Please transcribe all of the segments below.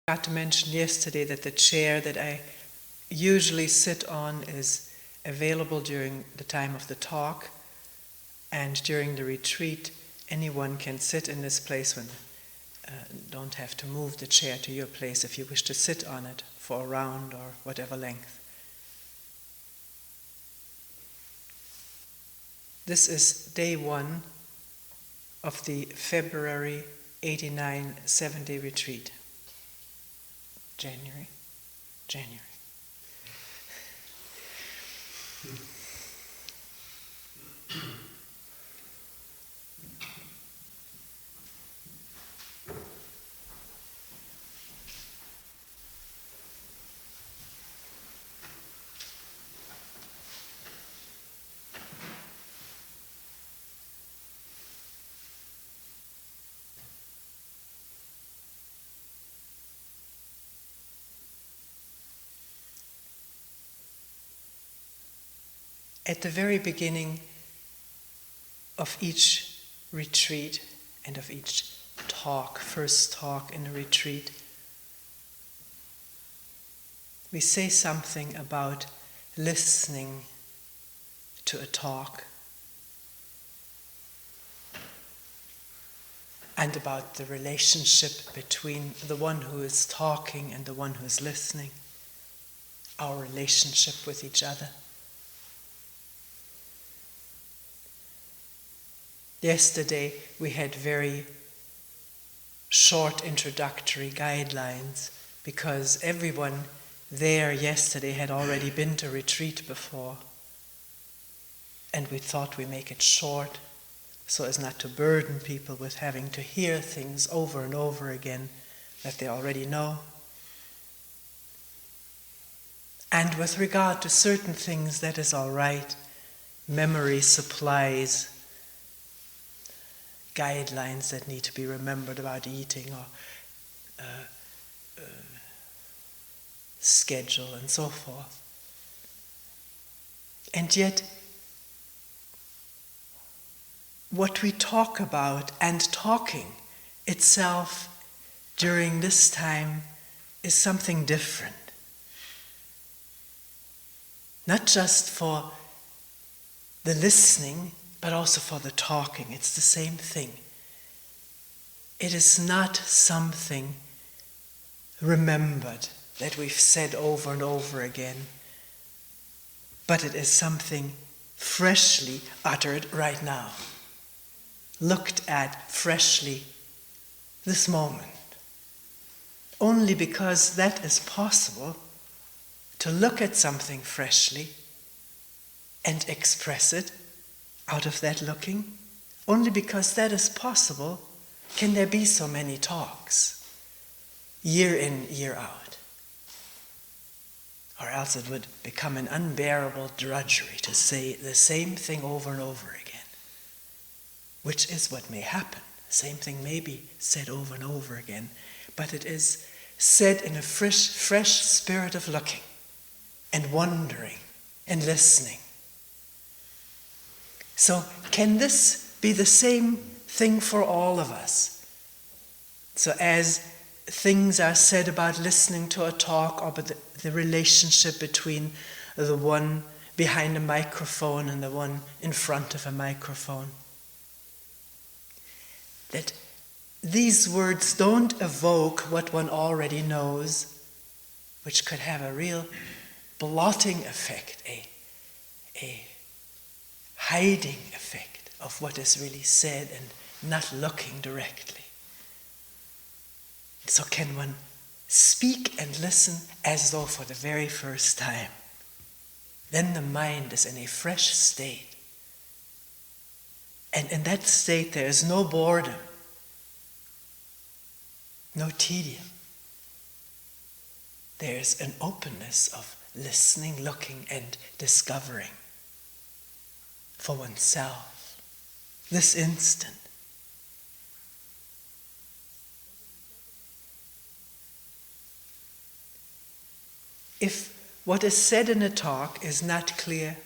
I forgot to mention yesterday that the chair that I usually sit on is available during the time of the talk, and during the retreat anyone can sit in this place when don't have to move the chair to your place if you wish to sit on it for a round or whatever length. This is day 1 of the February 89 7-day retreat. January. At the very beginning of each retreat and of each talk, first talk in a retreat, we say something about listening to a talk and about the relationship between the one who is talking and the one who is listening, our relationship with each other. Yesterday we had very short introductory guidelines because everyone there yesterday had already been to retreat before, and we thought we make it short so as not to burden people with having to hear things over and over again that they already know. And with regard to certain things, that is all right. Memory supplies guidelines that need to be remembered about eating or schedule and so forth. And yet, what we talk about and talking itself during this time is something different. Not just for the listening, but also for the talking. It's the same thing. It is not something remembered that we've said over and over again, but it is something freshly uttered right now, looked at freshly this moment. Only because that is possible, to look at something freshly and express it out of that looking, only because that is possible can there be so many talks, year in, year out. Or else it would become an unbearable drudgery to say the same thing over and over again, which is what may happen. The same thing may be said over and over again, but it is said in a fresh spirit of looking and wondering and listening. So can this be the same thing for all of us? So as things are said about listening to a talk or about the relationship between the one behind a microphone and the one in front of a microphone, that these words don't evoke what one already knows, which could have a real blotting effect, a hiding effect of what is really said and not looking directly. So can one speak and listen as though for the very first time? Then the mind is in a fresh state. And in that state there is no boredom, no tedium. There is an openness of listening, looking, and discovering for oneself, this instant. If what is said in a talk is not clear,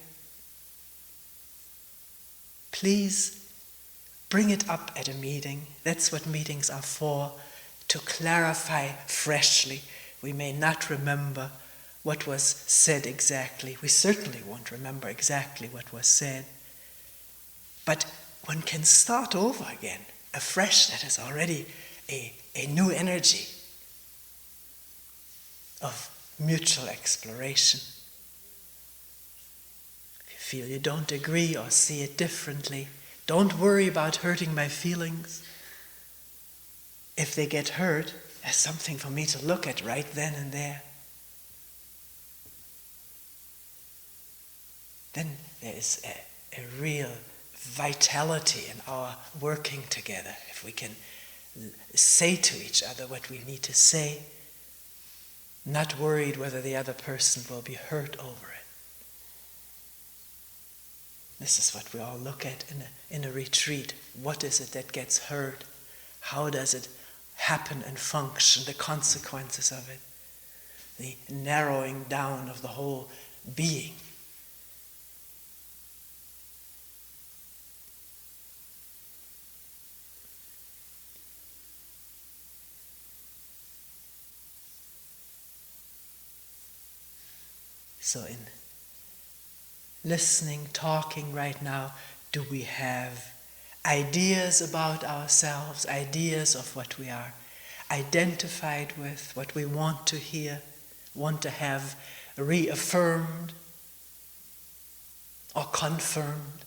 please bring it up at a meeting. That's what meetings are for, to clarify freshly. We may not remember what was said exactly. We certainly won't remember exactly what was said. But one can start over again, afresh. That is already a new energy of mutual exploration. If you feel you don't agree or see it differently, don't worry about hurting my feelings. If they get hurt, there's something for me to look at right then and there. Then there is a real vitality in our working together. If we can say to each other what we need to say, not worried whether the other person will be hurt over it. This is what we all look at in a retreat. What is it that gets heard? How does it happen and function? The consequences of it. The narrowing down of the whole being. So in listening, talking right now, do we have ideas about ourselves, ideas of what we are identified with, what we want to hear, want to have reaffirmed or confirmed?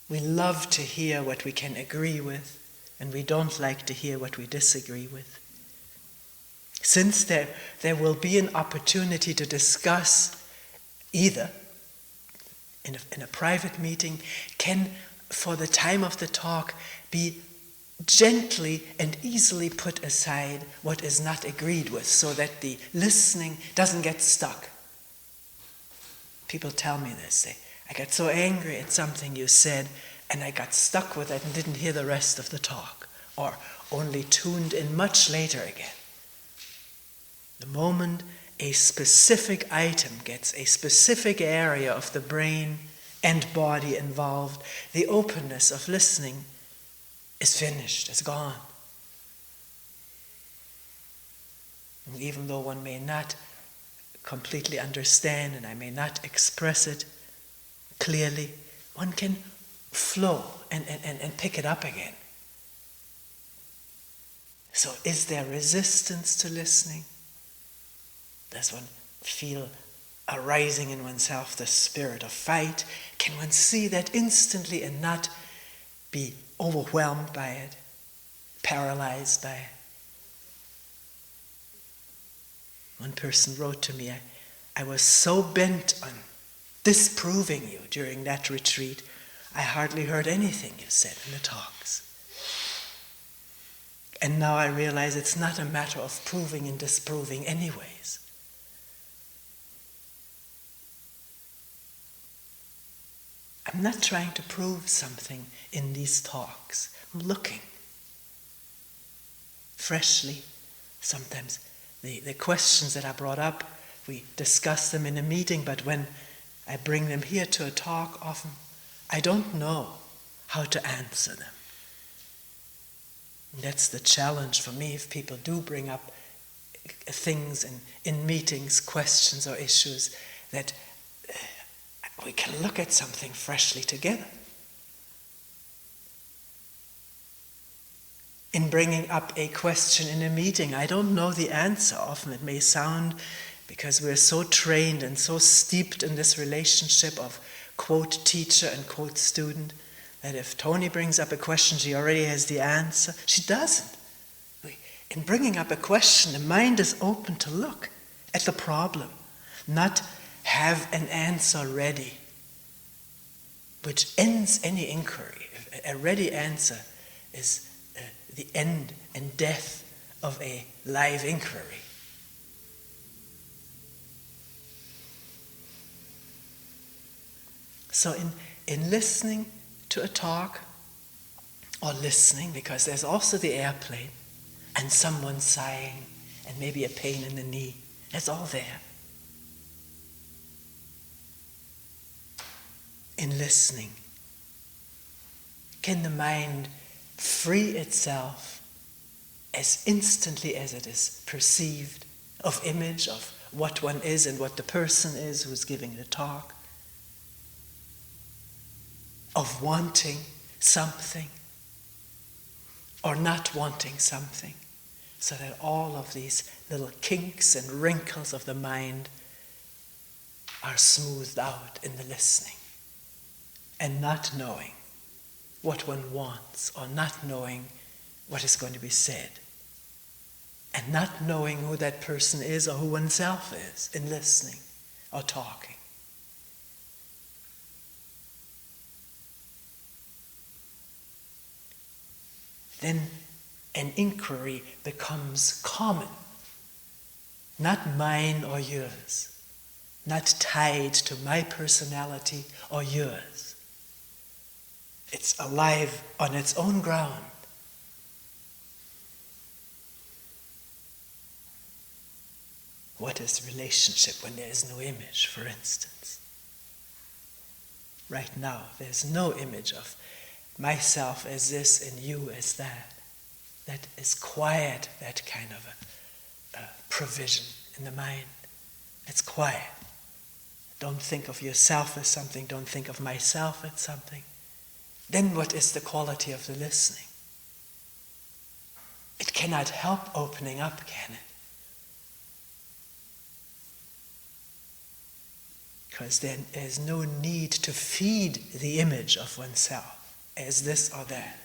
We love to hear what we can agree with, and we don't like to hear what we disagree with. Since there will be an opportunity to discuss either in a private meeting, can, for the time of the talk, be gently and easily put aside what is not agreed with, so that the listening doesn't get stuck. People tell me this. I got so angry at something you said, and I got stuck with it and didn't hear the rest of the talk, or only tuned in much later again. The moment a specific item gets a specific area of the brain and body involved, the openness of listening is finished, is gone. And even though one may not completely understand and I may not express it clearly, one can flow and pick it up again. So is there resistance to listening? Does one feel arising in oneself the spirit of fight? Can one see that instantly and not be overwhelmed by it, paralyzed by it? One person wrote to me, I was so bent on disproving you during that retreat, I hardly heard anything you said in the talks. And now I realize it's not a matter of proving and disproving anyways. I'm not trying to prove something in these talks. I'm looking freshly. Sometimes the questions that are brought up, we discuss them in a meeting, but when I bring them here to a talk, often I don't know how to answer them. And that's the challenge for me if people do bring up things in meetings, questions or issues, that we can look at something freshly together. In bringing up a question in a meeting, I don't know the answer. Often it may sound, because we're so trained and so steeped in this relationship of quote teacher and quote student, that if Toni brings up a question, she already has the answer. She doesn't. In bringing up a question, the mind is open to look at the problem, not have an answer ready, which ends any inquiry. A ready answer is the end and death of a live inquiry. So in listening to a talk, or listening, because there's also the airplane, and someone sighing, and maybe a pain in the knee, it's all there. In listening, can the mind free itself as instantly as it is perceived, of image, of what one is and what the person is who's giving the talk, of wanting something or not wanting something, so that all of these little kinks and wrinkles of the mind are smoothed out in the listening, and not knowing what one wants, or not knowing what is going to be said, and not knowing who that person is or who oneself is in listening or talking. Then an inquiry becomes common, not mine or yours, not tied to my personality or yours. It's alive on its own ground. What is relationship when there is no image, for instance? Right now, there's no image of myself as this and you as that. That is quiet, that kind of a provision in the mind. It's quiet. Don't think of yourself as something, don't think of myself as something. Then what is the quality of the listening? It cannot help opening up, can it? Because then there's no need to feed the image of oneself as this or that.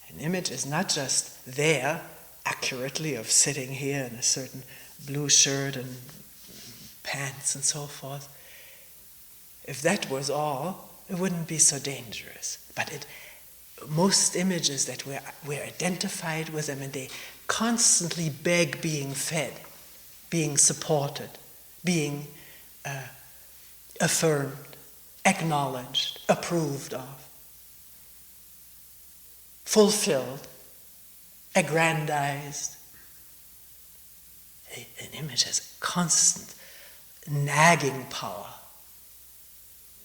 An image is not just there accurately of sitting here in a certain blue shirt and pants and so forth. If that was all, it wouldn't be so dangerous. But most images that we're identified with them, and they constantly beg being fed, being supported, being affirmed, acknowledged, approved of, fulfilled, aggrandized. An image has constant nagging power,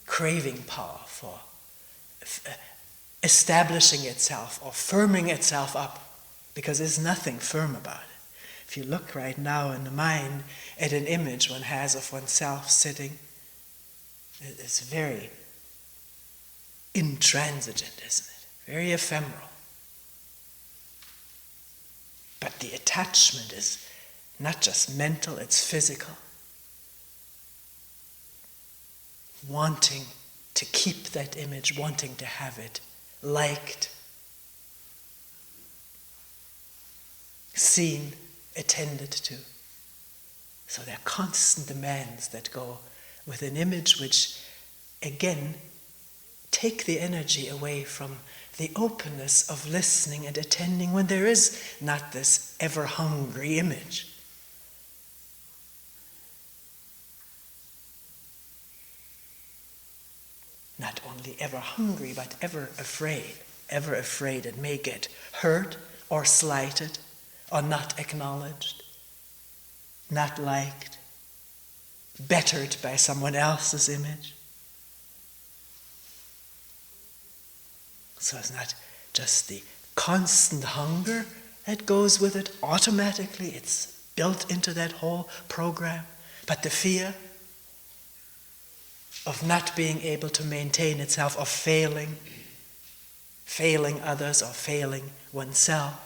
craving power for establishing itself or firming itself up, because there's nothing firm about it. If you look right now in the mind at an image one has of oneself sitting, it's very intransigent, isn't it? Very ephemeral. But the attachment is not just mental, it's physical. Wanting to keep that image, wanting to have it liked, seen, attended to. So there are constant demands that go with an image which, again, take the energy away from the openness of listening and attending when there is not this ever-hungry image. Not only ever hungry, but ever afraid it may get hurt or slighted or not acknowledged, not liked, bettered by someone else's image. So it's not just the constant hunger that goes with it automatically, it's built into that whole program, but the fear of not being able to maintain itself, of failing others or failing oneself.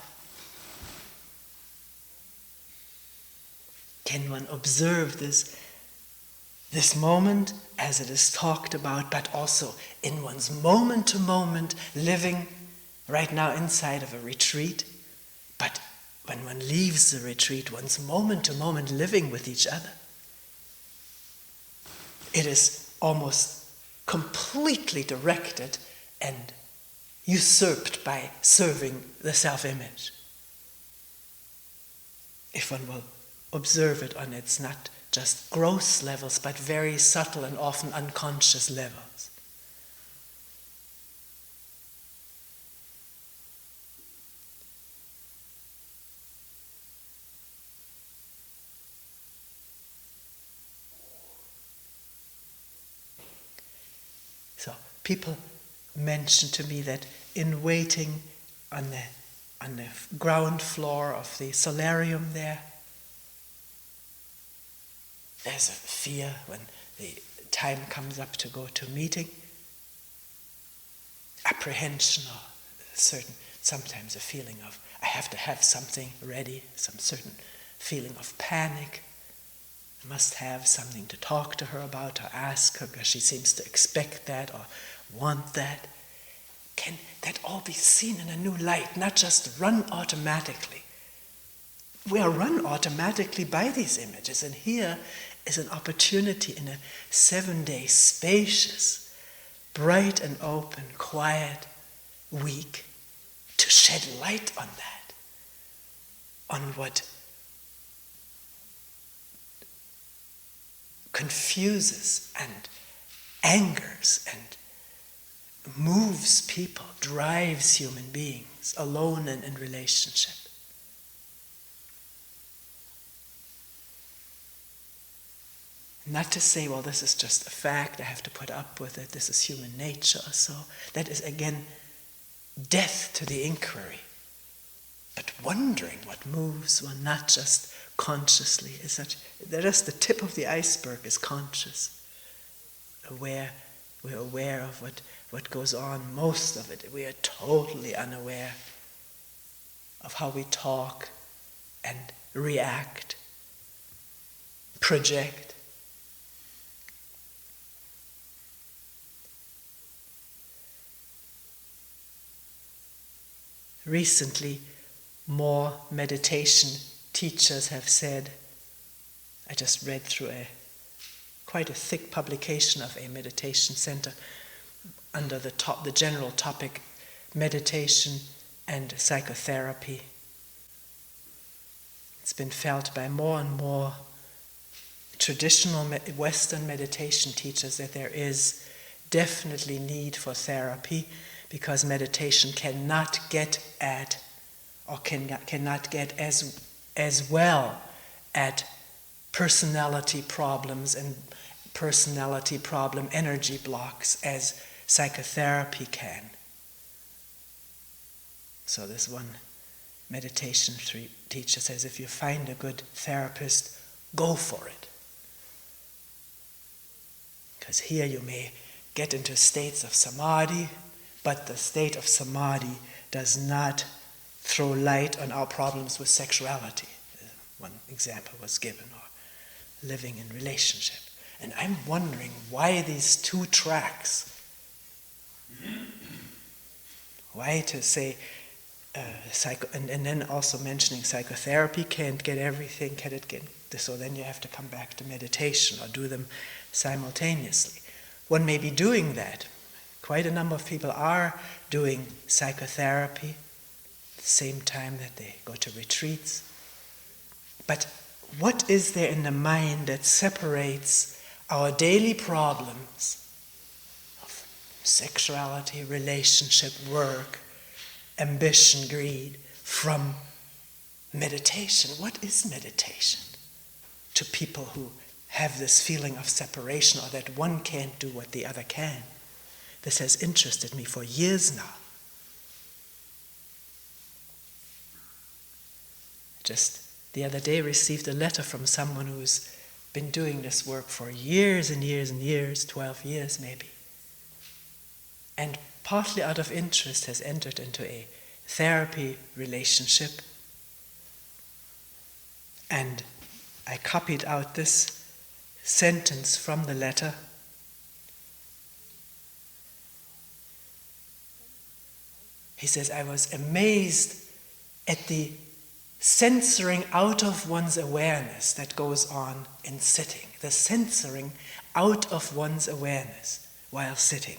Can one observe this moment as it is talked about, but also in one's moment-to-moment living right now inside of a retreat, but when one leaves the retreat, one's moment-to-moment living with each other. It is almost completely directed and usurped by serving the self-image. If one will observe it on its not just gross levels, but very subtle and often unconscious levels. So people mention to me that in waiting on the ground floor of the solarium there. There's a fear when the time comes up to go to a meeting. Apprehension or sometimes a feeling of I have to have something ready, some certain feeling of panic. I must have something to talk to her about or ask her because she seems to expect that or want that. Can that all be seen in a new light, not just run automatically? We are run automatically by these images, and here is an opportunity in a 7-day spacious, bright and open, quiet week to shed light on that, on what confuses and angers and moves people, drives human beings, alone and in relationship. Not to say, well, this is just a fact, I have to put up with it, this is human nature or so. That is, again, death to the inquiry. But wondering what moves one, not just consciously, is such. Just the tip of the iceberg is conscious. We're aware of what goes on, most of it. We are totally unaware of how we talk and react, project. Recently, more meditation teachers have said, I just read through quite a thick publication of a meditation center under the general topic, meditation and psychotherapy. It's been felt by more and more traditional Western meditation teachers that there is definitely need for therapy, because meditation cannot get at, or cannot get as well at personality problems and personality problem energy blocks as psychotherapy can. So this one meditation teacher says, if you find a good therapist, go for it. Because here you may get into states of samadhi, but the state of samadhi does not throw light on our problems with sexuality. One example was given, or living in relationship. And I'm wondering why these two tracks. Why to say, and then also mentioning psychotherapy can't get everything, can it get, so then you have to come back to meditation or do them simultaneously. One may be doing that. Quite a number of people are doing psychotherapy at the same time that they go to retreats. But what is there in the mind that separates our daily problems of sexuality, relationship, work, ambition, greed, from meditation? What is meditation to people who have this feeling of separation, or that one can't do what the other can? This has interested me for years now. Just the other day received a letter from someone who's been doing this work for years and years and years, 12 years maybe. And partly out of interest has entered into a therapy relationship. And I copied out this sentence from the letter. He says, I was amazed at the censoring out of one's awareness that goes on in sitting. The censoring out of one's awareness while sitting.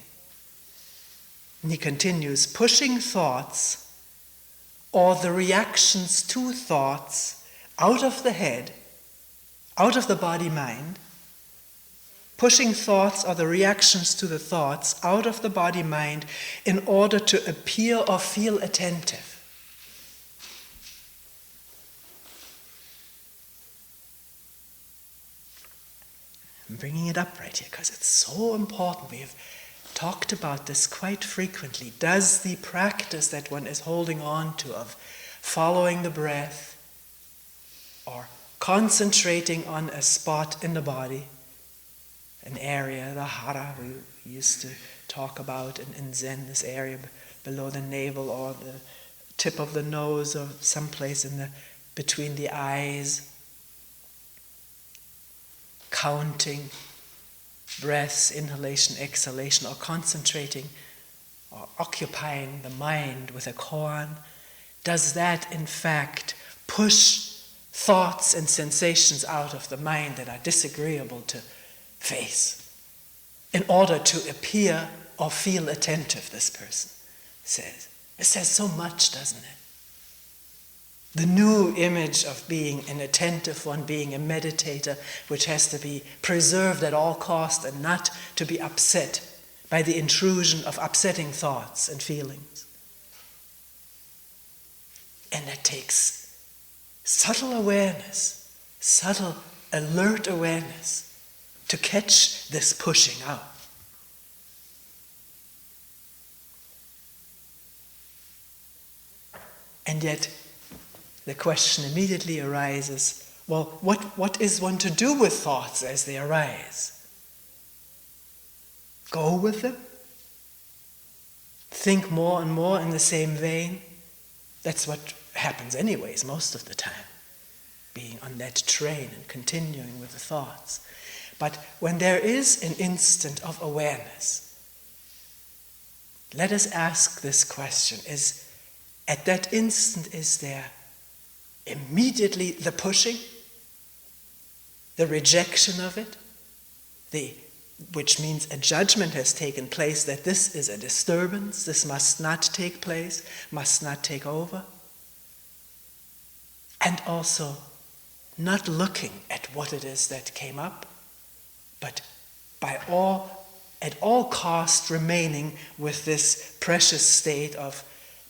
And he continues, pushing thoughts or the reactions to thoughts out of the head, out of the body-mind, pushing thoughts or the reactions to the thoughts out of the body-mind in order to appear or feel attentive. I'm bringing it up right here because it's so important. We have talked about this quite frequently. Does the practice that one is holding on to of following the breath or concentrating on a spot in the body, an area, the hara we used to talk about in Zen, this area below the navel or the tip of the nose or someplace between the eyes, counting breaths, inhalation, exhalation, or concentrating or occupying the mind with a koan, does that in fact push thoughts and sensations out of the mind that are disagreeable to face in order to appear or feel attentive, this person says. It says so much, doesn't it? The new image of being an attentive one, being a meditator, which has to be preserved at all cost and not to be upset by the intrusion of upsetting thoughts and feelings. And it takes subtle awareness, subtle, alert awareness to catch this pushing out. And yet, the question immediately arises, well, what is one to do with thoughts as they arise? Go with them? Think more and more in the same vein? That's what happens anyways, most of the time. Being on that train and continuing with the thoughts. But when there is an instant of awareness, let us ask this question. At that instant, is there immediately the pushing, the rejection of it, which means a judgment has taken place that this is a disturbance, this must not take place, must not take over, and also not looking at what it is that came up, but at all cost remaining with this precious state of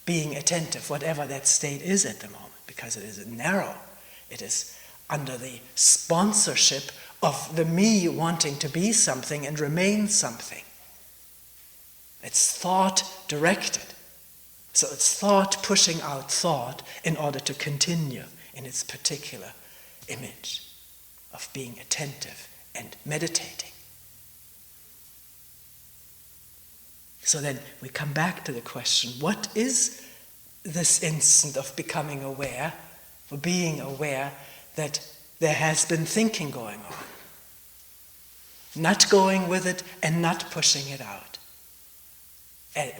being attentive, whatever that state is at the moment, because it is narrow. It is under the sponsorship of the me wanting to be something and remain something. It's thought directed. So it's thought pushing out thought in order to continue in its particular image of being attentive and meditating. So then we come back to the question, what is this instant of becoming aware, or being aware that there has been thinking going on? Not going with it and not pushing it out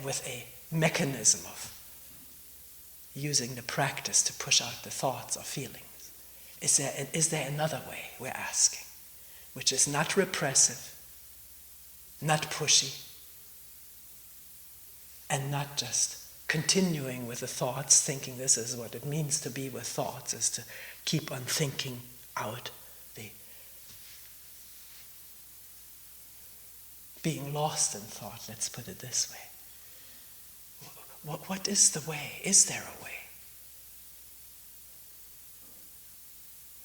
with a mechanism of using the practice to push out the thoughts or feelings. Is there another way, we're asking, which is not repressive, not pushy, and not just continuing with the thoughts, thinking this is what it means to be with thoughts, is to keep on thinking out the being lost in thought, let's put it this way. What is the way? Is there a way?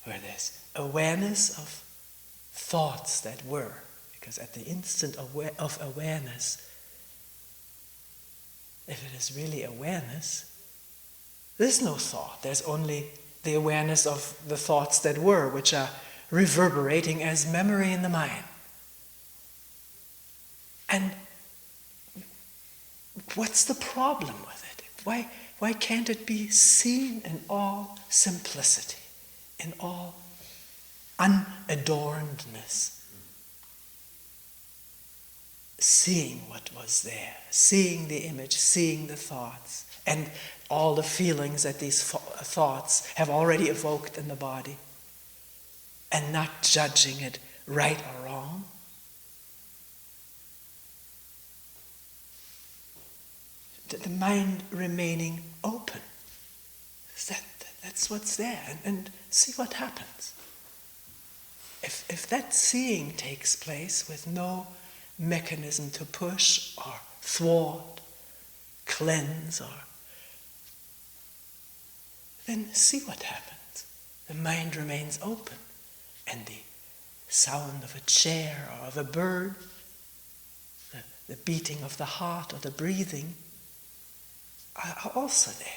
Where there's awareness of thoughts that were, because at the instant of awareness, if it is really awareness, there's no thought. There's only the awareness of the thoughts that were, which are reverberating as memory in the mind. And what's the problem with it? Why can't it be seen in all simplicity, in all unadornedness? Seeing what was there, seeing the image, seeing the thoughts, and all the feelings that these thoughts have already evoked in the body, and not judging it right or wrong. The mind remaining open. That's what's there, and see what happens. If that seeing takes place with no mechanism to push or thwart, cleanse, then see what happens. The mind remains open, and the sound of a chair or of a bird, the the beating of the heart or the breathing are also there.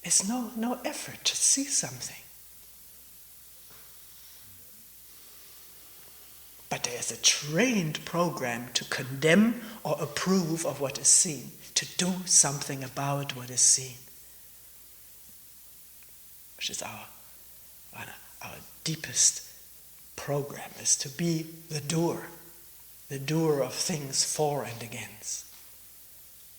It's no effort to see something. But there's a trained program to condemn or approve of what is seen, to do something about what is seen, which is our deepest program, is to be the doer of things for and against.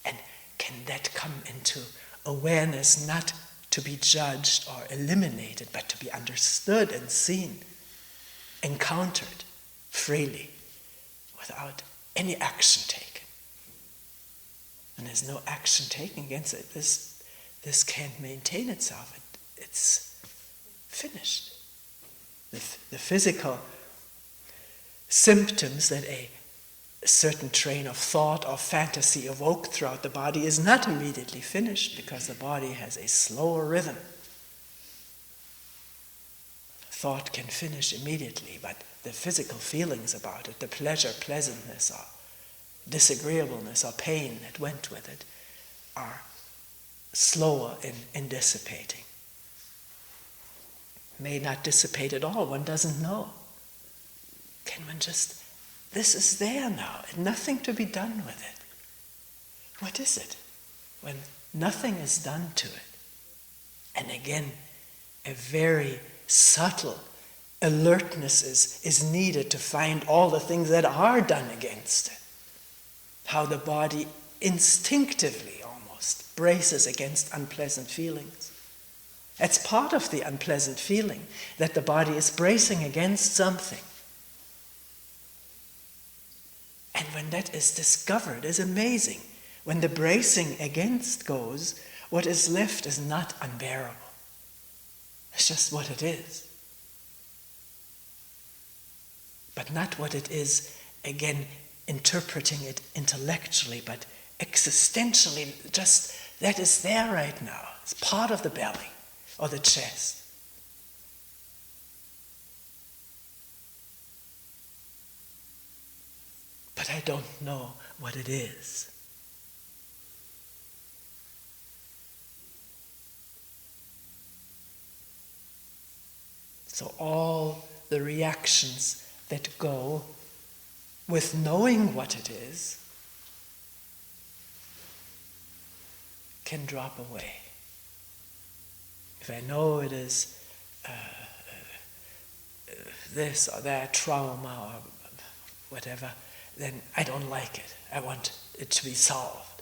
And can that come into awareness, not to be judged or eliminated, but to be understood and seen, encountered freely, without any action taken? And there's no action taken against it. This can't maintain itself. It's finished. The physical symptoms that a certain train of thought or fantasy evoked throughout the body is not immediately finished, because the body has a slower rhythm. Thought can finish immediately, but the physical feelings about it, the pleasure, pleasantness, or disagreeableness, or pain that went with it, are slower in dissipating. May not dissipate at all, one doesn't know. Can one just, this is there now, and nothing to be done with it. What is it when nothing is done to it? And again, a very subtle alertness is needed to find all the things that are done against it. How the body instinctively almost braces against unpleasant feelings. It's part of the unpleasant feeling that the body is bracing against something. And when that is discovered, it's amazing. When the bracing against goes, what is left is not unbearable. It's just what it is. But not what it is, again, interpreting it intellectually, but existentially, just that is there right now. It's part of the belly or the chest. But I don't know what it is. So all the reactions that go with knowing what it is can drop away. If I know it is this or that trauma or whatever, then I don't like it. I want it to be solved,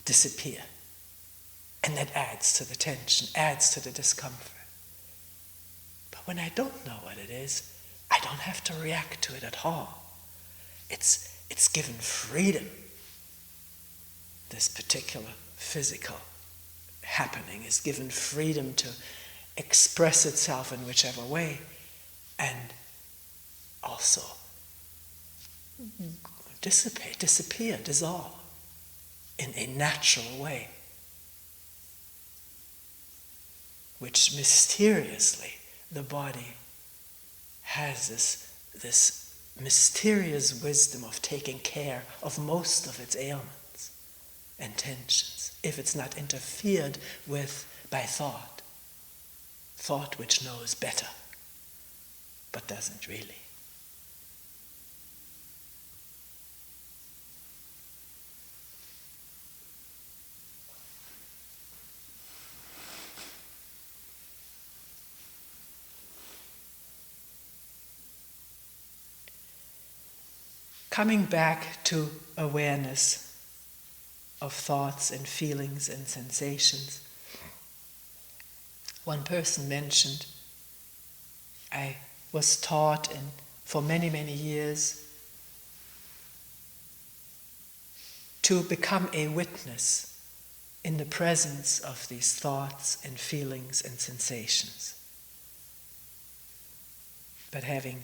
disappear. And that adds to the tension, adds to the discomfort. But when I don't know what it is, I don't have to react to it at all. It's given freedom. This particular physical happening is given freedom to express itself in whichever way, and also dissipate, disappear, dissolve in a natural way, which mysteriously the body has this mysterious wisdom of taking care of most of its ailments and tensions, if it's not interfered with by thought which knows better, but doesn't really. Coming back to awareness of thoughts and feelings and sensations. One person mentioned, I was taught for many, many years to become a witness in the presence of these thoughts and feelings and sensations. But having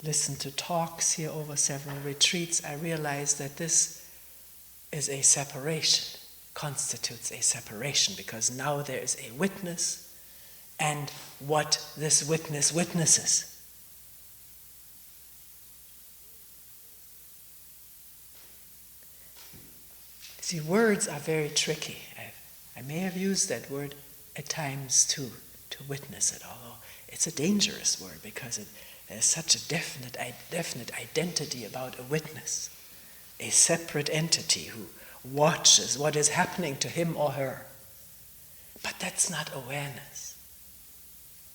listened to talks here over several retreats, I realized that this is a separation, constitutes a separation, because now there is a witness and what this witness witnesses. See, words are very tricky. I may have used that word at times too, to witness it, although it's a dangerous word because it has such a definite identity about a witness, a separate entity who watches what is happening to him or her. But that's not awareness.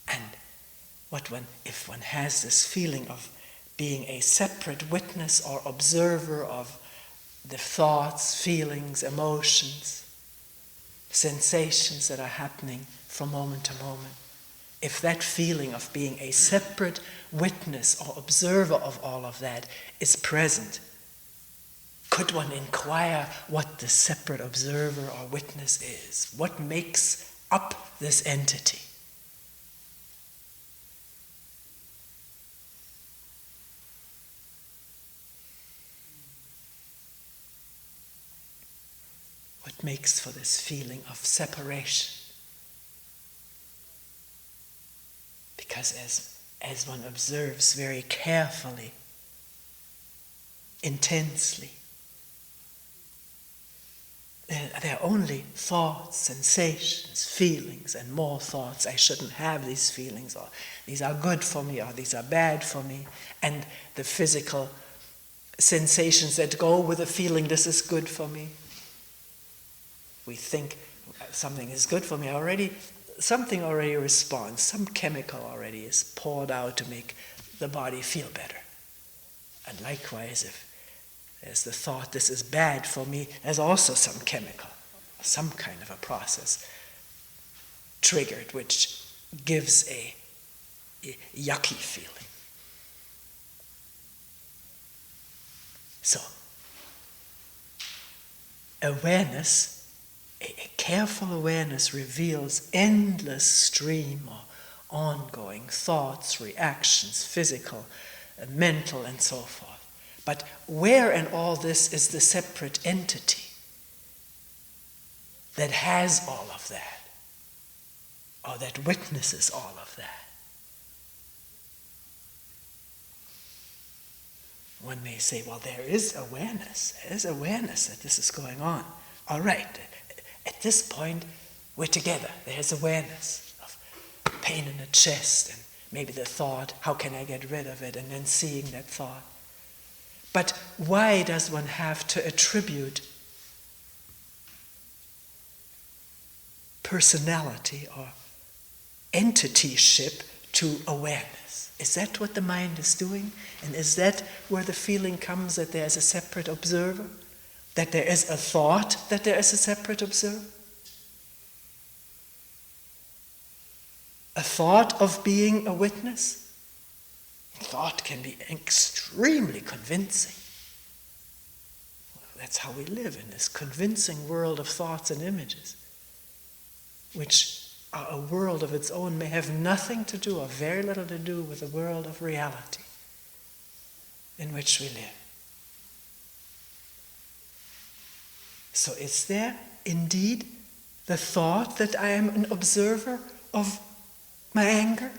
And if one has this feeling of being a separate witness or observer of the thoughts, feelings, emotions, sensations that are happening from moment to moment, if that feeling of being a separate witness or observer of all of that is present, could one inquire what the separate observer or witness is? What makes up this entity? What makes for this feeling of separation? Because as one observes very carefully, intensely, there are only thoughts, sensations, feelings, and more thoughts. I shouldn't have these feelings, or these are good for me, or these are bad for me. And the physical sensations that go with the feeling, this is good for me. We think something is good for me already. Something already responds. Some chemical already is poured out to make the body feel better. And likewise, if there's the thought, this is bad for me, there's also some chemical, some kind of a process triggered, which gives a yucky feeling. So, awareness, a careful awareness reveals endless stream of ongoing thoughts, reactions, physical, mental, and so forth. But where in all this is the separate entity that has all of that, or that witnesses all of that? One may say, well, there is awareness. There is awareness that this is going on. All right, at this point, we're together. There's awareness of pain in the chest, and maybe the thought, how can I get rid of it? And then seeing that thought. But why does one have to attribute personality or entityship to awareness? Is that what the mind is doing? And is that where the feeling comes that there's a separate observer? That there is a thought that there is a separate observer? A thought of being a witness? Thought can be extremely convincing. That's how we live, in this convincing world of thoughts and images, which are a world of its own, may have nothing to do or very little to do with the world of reality in which we live. So is there indeed the thought that I am an observer of my anger?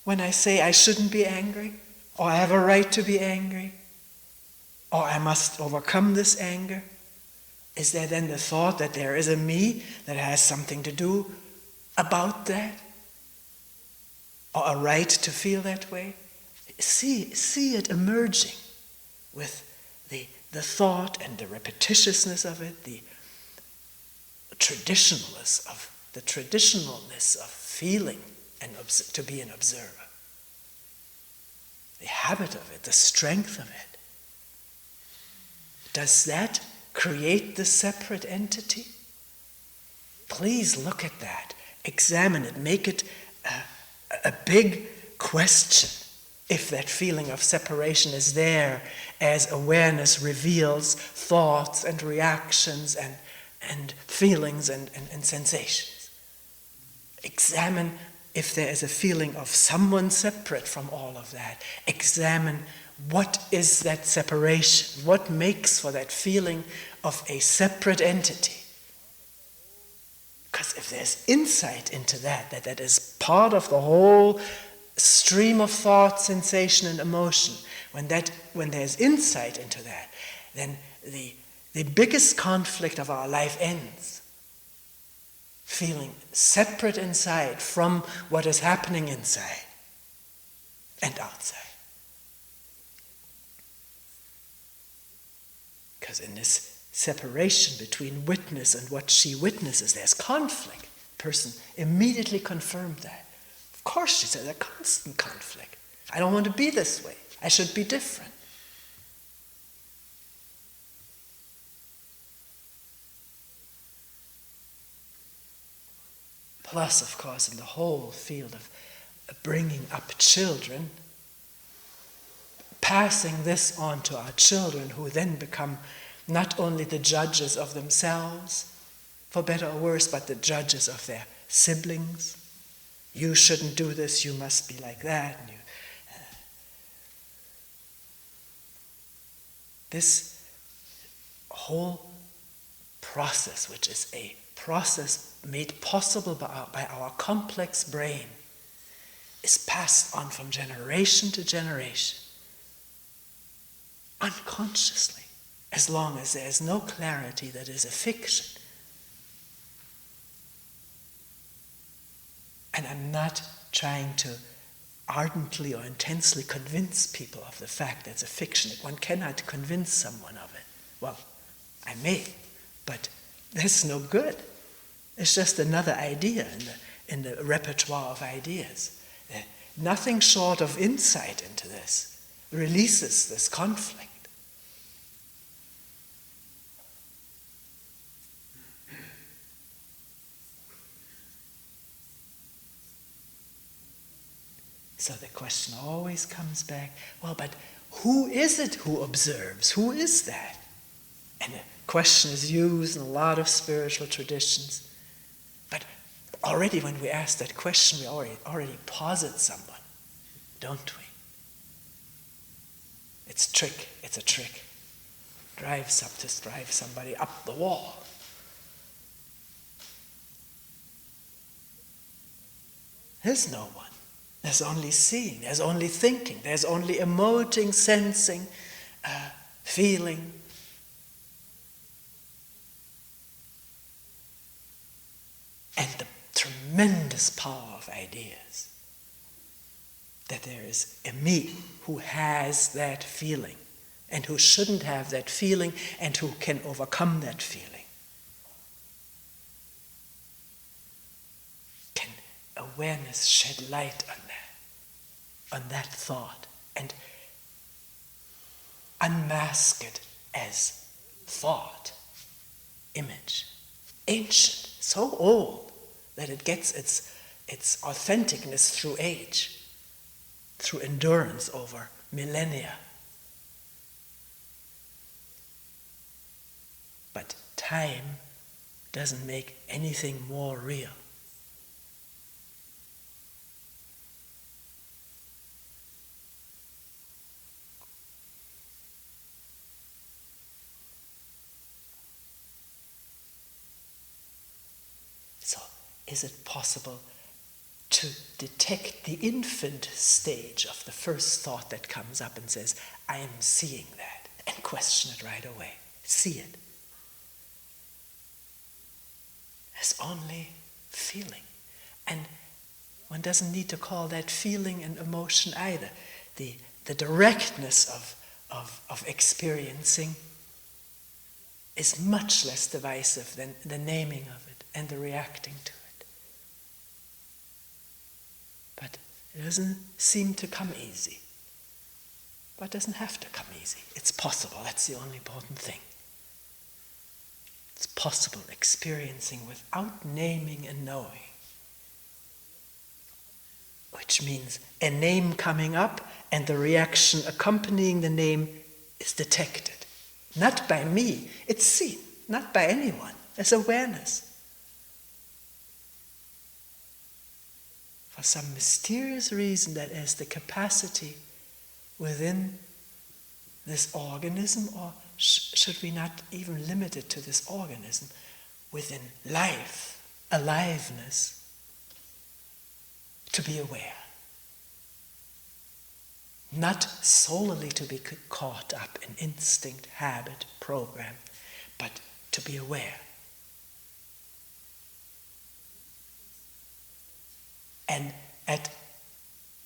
When I say I shouldn't be angry, or I have a right to be angry, or I must overcome this anger, is there then the thought that there is a me that has something to do about that? Or a right to feel that way? See it emerging with the thought and the repetitiousness of it, the traditionalness of feeling and to be an observer. The habit of it, the strength of it. Does that create the separate entity? Please look at that, examine it, make it a big question. If that feeling of separation is there, as awareness reveals thoughts and reactions and feelings and sensations. Examine if there is a feeling of someone separate from all of that. Examine what is that separation, what makes for that feeling of a separate entity. Because if there's insight into that is part of the whole stream of thought, sensation, and emotion, when there's insight into that, then the the biggest conflict of our life ends. Feeling separate inside from what is happening inside and outside. Because in this separation between witness and what she witnesses, there's conflict. The person immediately confirmed that. Of course, she said, a constant conflict. I don't want to be this way. I should be different. Plus, of course, in the whole field of bringing up children, passing this on to our children, who then become not only the judges of themselves, for better or worse, but the judges of their siblings. You shouldn't do this, you must be like that. And this whole process, which is a process made possible by our complex brain, is passed on from generation to generation, unconsciously, as long as there is no clarity that is a fiction. And I'm not trying to ardently or intensely convince people of the fact that it's a fiction. One cannot convince someone of it. Well, I may, but that's no good. It's just another idea in the repertoire of ideas. Nothing short of insight into this releases this conflict. So the question always comes back, well, but who is it who observes? Who is that? And the question is used in a lot of spiritual traditions. But already when we ask that question, we already posit someone, don't we? It's a trick. Drive somebody up the wall. There's no one. There's only seeing, there's only thinking, there's only emoting, sensing, feeling. And the tremendous power of ideas. That there is a me who has that feeling, and who shouldn't have that feeling, and who can overcome that feeling. Can awareness shed light on that thought, and unmask it as thought, image, ancient, so old that it gets its authenticness through age, through endurance over millennia. But time doesn't make anything more real. So, is it possible to detect the infant stage of the first thought that comes up and says, I am seeing that, and question it right away? See it. It's only feeling. And one doesn't need to call that feeling and emotion either. The directness of experiencing is much less divisive than the naming of it and the reacting to it. But it doesn't seem to come easy. But it doesn't have to come easy. It's possible. That's the only important thing. It's possible experiencing without naming and knowing. Which means a name coming up and the reaction accompanying the name is detected. Not by me, it's seen. Not by anyone. There's awareness. For some mysterious reason that has the capacity within this organism, or should we not even limit it to this organism, within life, aliveness, to be aware. Not solely to be caught up in instinct, habit, program, but to be aware. And at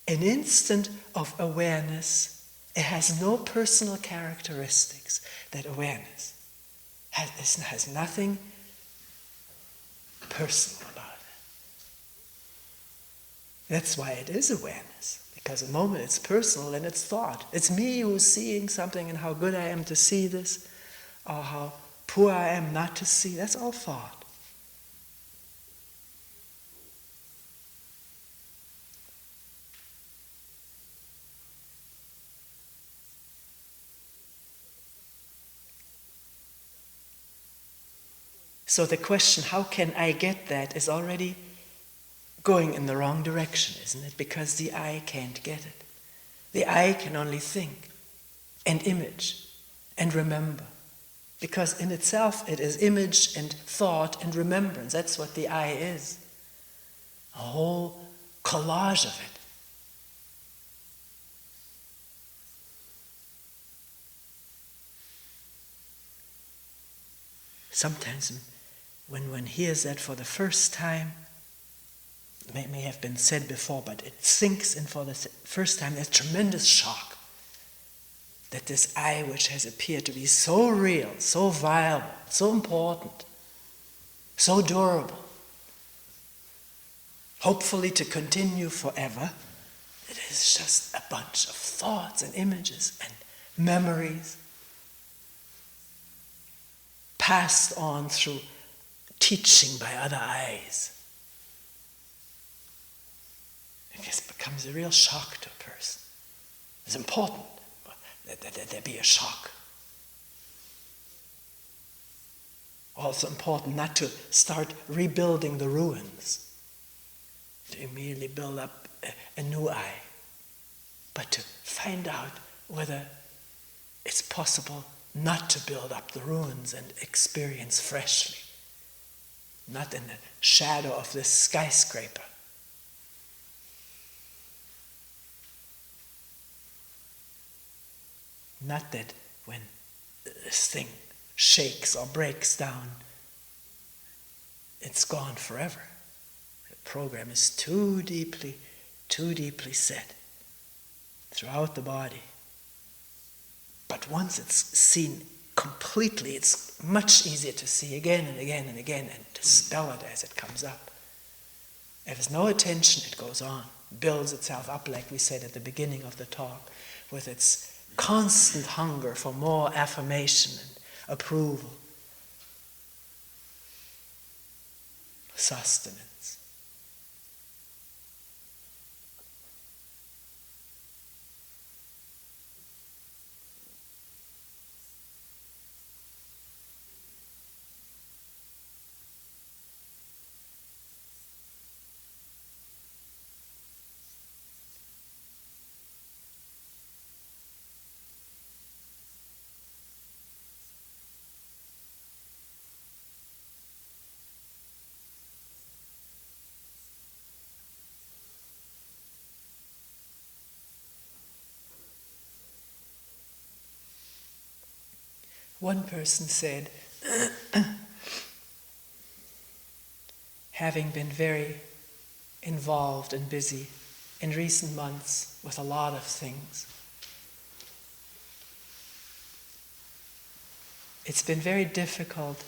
an instant of awareness, it has no personal characteristics. That awareness has nothing personal about it. That's why it is awareness. Because the moment it's personal and it's thought. It's me who's seeing something and how good I am to see this, or how poor I am not to see. That's all thought. So the question, how can I get that, is already going in the wrong direction, isn't it? Because the I can't get it. The I can only think and image and remember. Because in itself it is image and thought and remembrance. That's what the I is. A whole collage of it. Sometimes when one hears that for the first time, it may have been said before, but it sinks in for the first time, there's tremendous shock that this I, which has appeared to be so real, so viable, so important, so durable, hopefully to continue forever, it is just a bunch of thoughts and images and memories passed on through teaching by other eyes. It just becomes a real shock to a person. It's important that there be a shock. Also important not to start rebuilding the ruins, to immediately build up a new I, but to find out whether it's possible not to build up the ruins and experience freshly, not in the shadow of this skyscraper. Not that when this thing shakes or breaks down, it's gone forever. The program is too deeply set throughout the body. But once it's seen completely, it's much easier to see again and again and again and to spell it as it comes up. If there's no attention, it goes on, builds itself up, like we said at the beginning of the talk, with its constant hunger for more affirmation and approval, sustenance. One person said, having been very involved and busy in recent months with a lot of things, it's been very difficult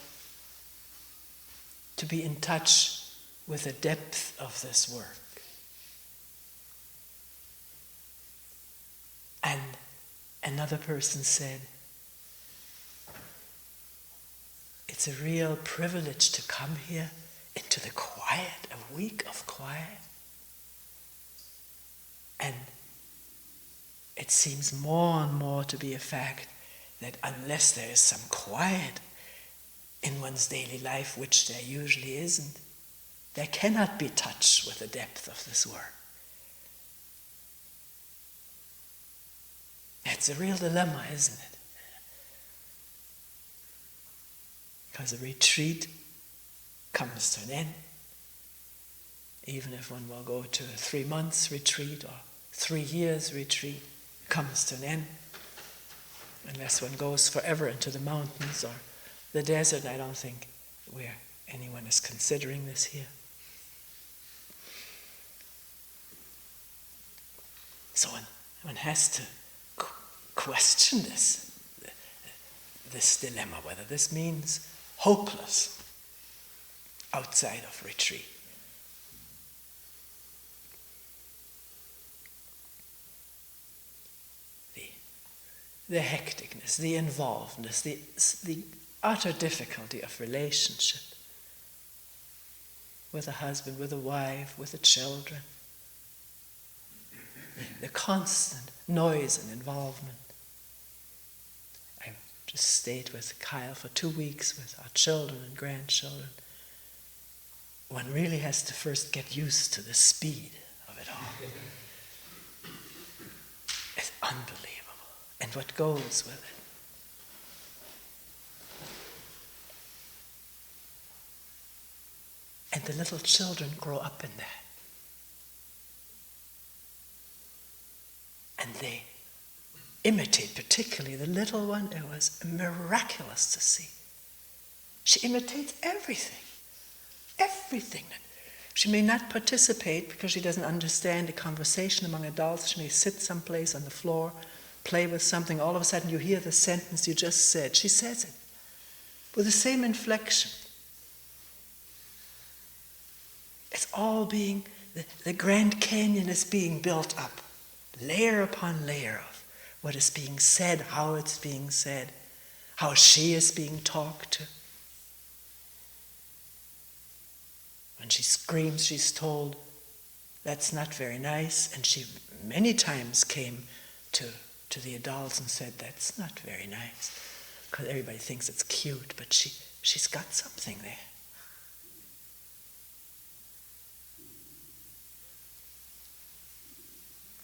to be in touch with the depth of this work. And another person said, it's a real privilege to come here into the quiet, a week of quiet. And it seems more and more to be a fact that unless there is some quiet in one's daily life, which there usually isn't, there cannot be touch with the depth of this work. It's a real dilemma, isn't it? Because a retreat comes to an end. Even if one will go to a 3 months retreat or 3 years retreat, it comes to an end. Unless one goes forever into the mountains or The desert, I don't think where anyone is considering this here. So one has to question this dilemma, whether this means hopeless outside of retreat. The hecticness, the involvedness, the utter difficulty of relationship with a husband, with a wife, with the children, the constant noise and involvement. I just stayed with Kyle for 2 weeks with our children and grandchildren. One really has to first get used to the speed of it all. It's unbelievable. And what goes with it. And the little children grow up in that. And they imitate, particularly the little one. It was miraculous to see. She imitates everything. Everything. She may not participate because she doesn't understand the conversation among adults. She may sit someplace on the floor, play with something. All of a sudden you hear the sentence you just said. She says it with the same inflection. It's all being, the Grand Canyon is being built up, layer upon layer of what is being said, how it's being said, how she is being talked to. When she screams, she's told, that's not very nice. And she many times came to the adults and said, that's not very nice. Because everybody thinks it's cute, but she's got something there.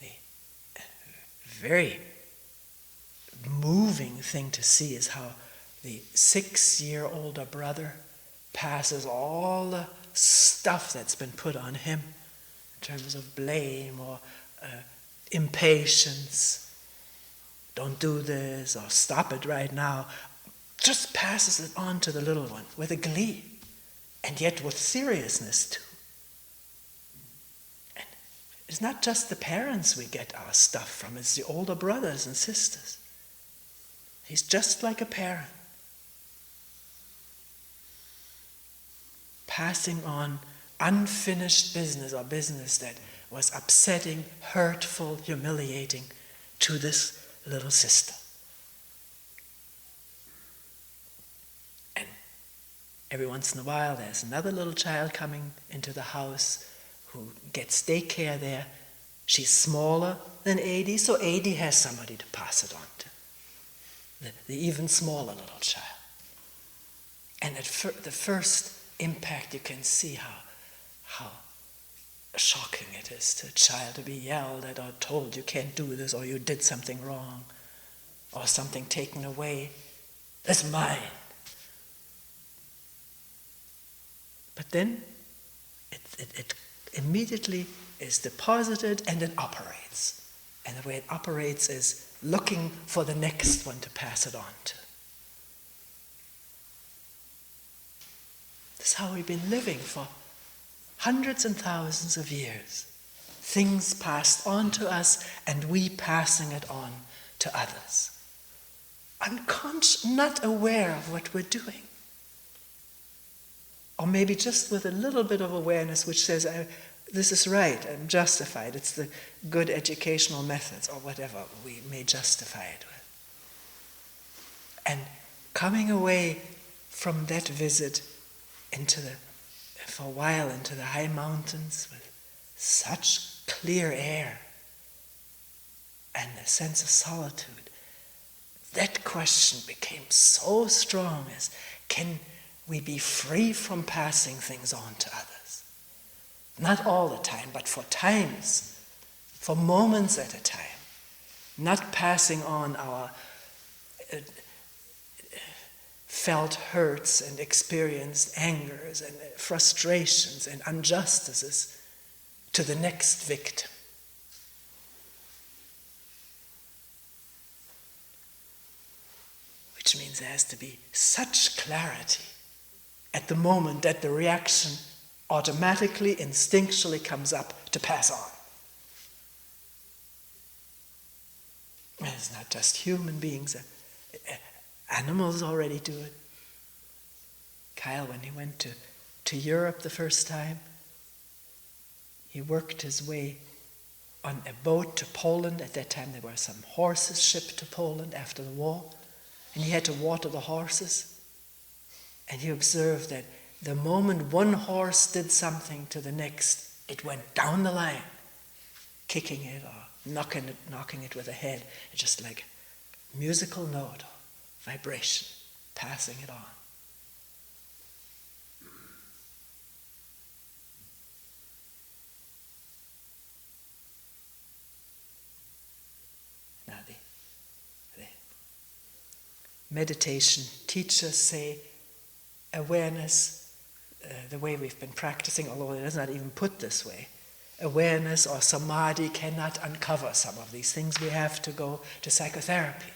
The very moving thing to see is how the 6-year older brother passes all the stuff that's been put on him in terms of blame or impatience. Don't do this, or stop it right now. Just passes it on to the little one with a glee, and yet with seriousness too. And it's not just the parents we get our stuff from, it's the older brothers and sisters. He's just like a parent, passing on unfinished business or business that was upsetting, hurtful, humiliating to this little sister. And every once in a while there's another little child coming into the house who gets daycare there. She's smaller than Adi, so Adi has somebody to pass it on to. The even smaller little child. And at the first impact you can see how shocking it is to a child to be yelled at or told you can't do this, or you did something wrong, or something taken away. That's mine. But then it immediately is deposited and it operates. And the way it operates is looking for the next one to pass it on to. This is how we've been living for hundreds and thousands of years. Things passed on to us and we passing it on to others. Unconscious, not aware of what we're doing. Or maybe just with a little bit of awareness which says, this is right, I'm justified, it's the good educational methods, or whatever we may justify it with. And coming away from that visit for a while into the high mountains with such clear air and a sense of solitude, that question became so strong as, can we be free from passing things on to others? Not all the time, but for times, for moments at a time. Not passing on our felt hurts and experienced angers and frustrations and injustices to the next victim. Which which means there has to be such clarity at the moment that the reaction automatically, instinctually comes up to pass on. And it's not just human beings, animals already do it. Kyle, when he went to Europe the first time, he worked his way on a boat to Poland. At that time there were some horses shipped to Poland after the war, and he had to water the horses. And he observed that the moment one horse did something to the next, it went down the line, kicking it or knocking it with the head. It's just like a musical note, vibration, passing it on. Now the meditation teachers say awareness, the way we've been practicing, although it is not even put this way, awareness or samadhi cannot uncover some of these things. We have to go to psychotherapy.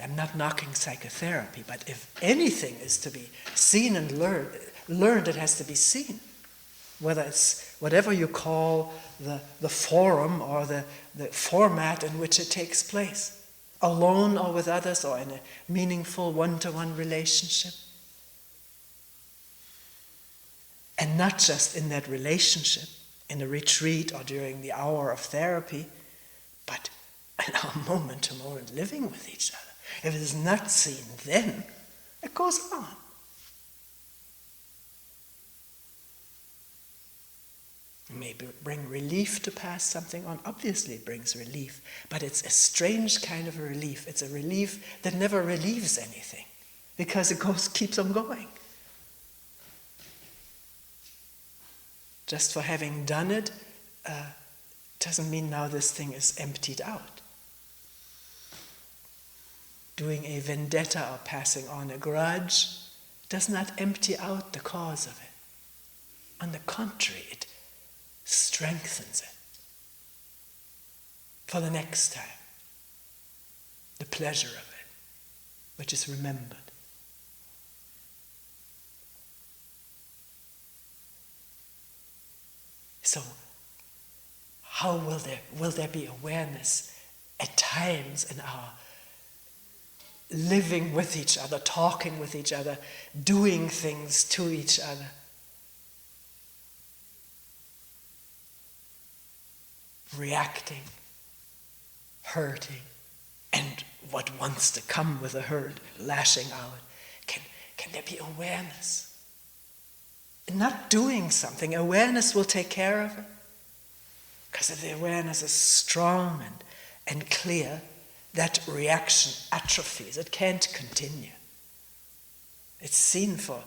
I'm not knocking psychotherapy, but if anything is to be seen and learned, it has to be seen. Whether it's whatever you call the forum or the format in which it takes place, alone or with others or in a meaningful one-to-one relationship. And not just in that relationship, in a retreat or during the hour of therapy, but in our moment-to-moment living with each other. If it is not seen then, it goes on. It may bring relief to pass something on. Obviously it brings relief, but it's a strange kind of a relief. It's a relief that never relieves anything, because it keeps on going. Just for having done it doesn't mean now this thing is emptied out. Doing a vendetta or passing on a grudge does not empty out the cause of it. On the contrary, it strengthens it for the next time. The pleasure of it, which is remembered. So, how will there be awareness at times in our living with each other, talking with each other, doing things to each other? Reacting, hurting, and what wants to come with a hurt, lashing out. Can there be awareness? Not doing something, awareness will take care of it. Because if the awareness is strong and clear, that reaction atrophies. It can't continue. It's seen for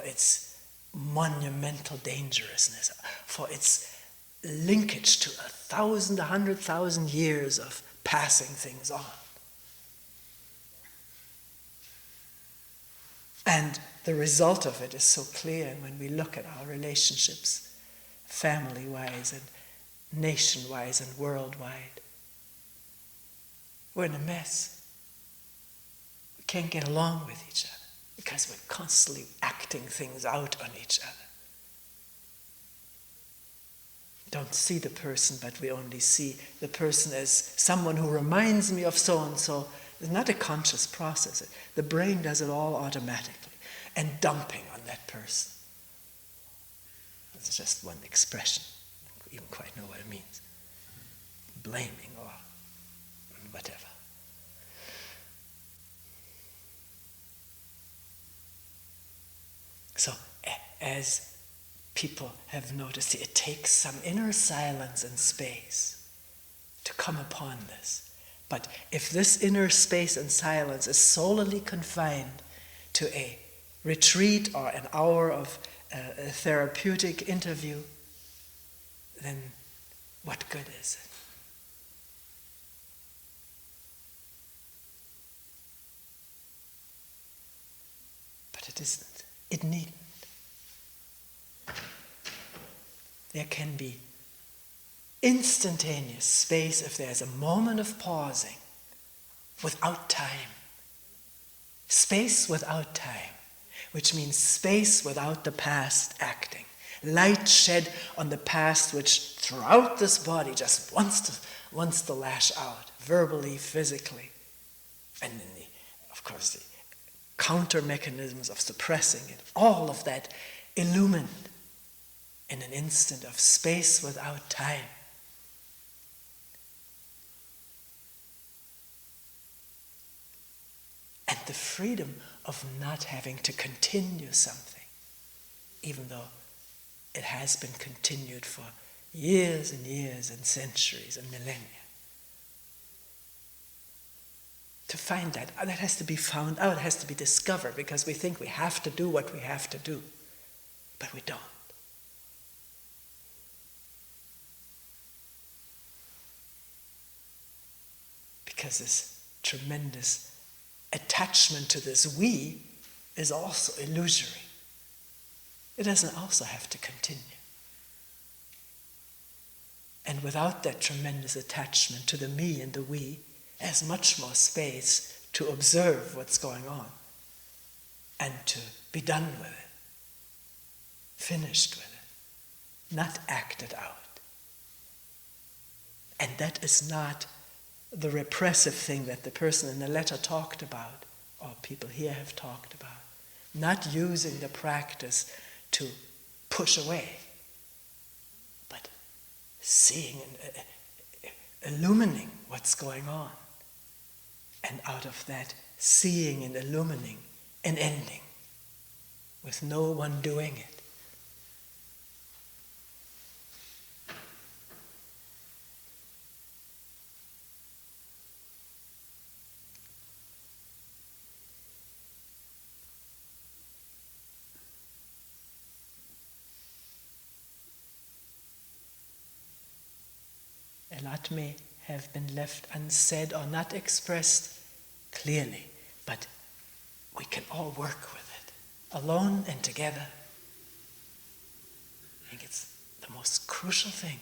its monumental dangerousness, for its linkage to 1,000, 100,000 years of passing things on. And the result of it is so clear when we look at our relationships, family-wise and nation-wise and worldwide. We're in a mess. We can't get along with each other because we're constantly acting things out on each other. We don't see the person, but we only see the person as someone who reminds me of so-and-so. It's not a conscious process. The brain does it all automatically. And dumping on that person. It's just one expression. I don't even quite know what it means. Blaming or whatever. So, as people have noticed, it takes some inner silence and space to come upon this. But if this inner space and silence is solely confined to a retreat or an hour of a therapeutic interview, then what good is it? But it isn't. It needn't. There can be instantaneous space if there's a moment of pausing without time. Space without time, which means space without the past acting. Light shed on the past, which throughout this body just wants to lash out, verbally, physically. And then, of course, the counter mechanisms of suppressing it, all of that illumined in an instant of space without time. And the freedom of not having to continue something, even though it has been continued for years and years and centuries and millennia. To find that has to be found out, it has to be discovered, because we think we have to do what we have to do, but we don't. Because this tremendous attachment to this we is also illusory. It doesn't also have to continue. And without that tremendous attachment to the me and the we, there's much more space to observe what's going on and to be done with it, finished with it, not acted out. And that is not the repressive thing that the person in the letter talked about, or people here have talked about. Not using the practice to push away, but seeing and illumining what's going on. And out of that seeing and illumining, an ending, with no one doing it. A lot may have been left unsaid or not expressed clearly, but we can all work with it, alone and together. I think it's the most crucial thing.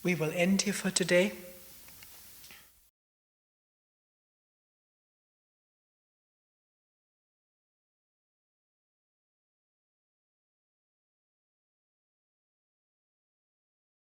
We will end here for today.